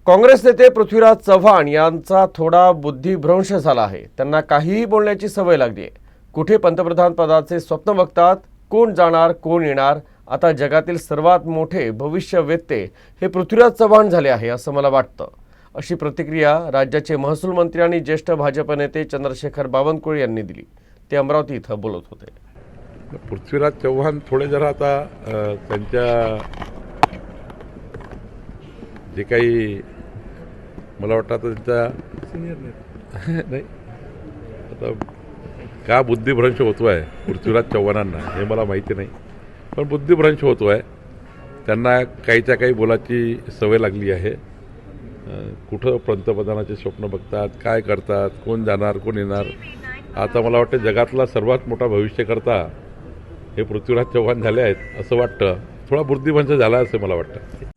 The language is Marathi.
काँग्रेस नेते पृथ्वीराज चव्हाण यांचा थोडा बुद्धिभ्रंश झाला आहे। त्यांना काहीही बोलण्याची सवय लागली आहे। कुठे पंतप्रधान पदाचे स्वप्न बघतात, कोण जाणार कोण येणार। आता जगातील सर्वात मोठे भविष्यवेत्ते हे पृथ्वीराज चव्हाण झाले आहे असं मला वाटतं, अशी प्रतिक्रिया राज्याचे महसूल मंत्री आणि ज्येष्ठ भाजप नेते चंद्रशेखर बावनकुळे यांनी दिली। ते अमरावती इथं बोलत होते। पृथ्वीराज चव्हाण थोडे जरा आता त्यांच्या जे काही मला वाटतं आता त्यांचा सिनियर नाही आता का बुद्धिभ्रंश होतो आहे पृथ्वीराज चव्हाणांना हे मला माहिती नाही, पण बुद्धिभ्रंश होतो आहे। त्यांना काहीच्या काही बोलाची सवय लागली आहे। कुठं पंतप्रधानाचे स्वप्न बघतात, काय करतात, कोण जाणार कोण येणार। आता मला वाटतं जगातला सर्वात मोठा भविष्यकर्ता हे पृथ्वीराज चव्हाण झाले आहेत असं वाटतं। थोडा बुद्धिभ्रंश झाला असं मला वाटतं।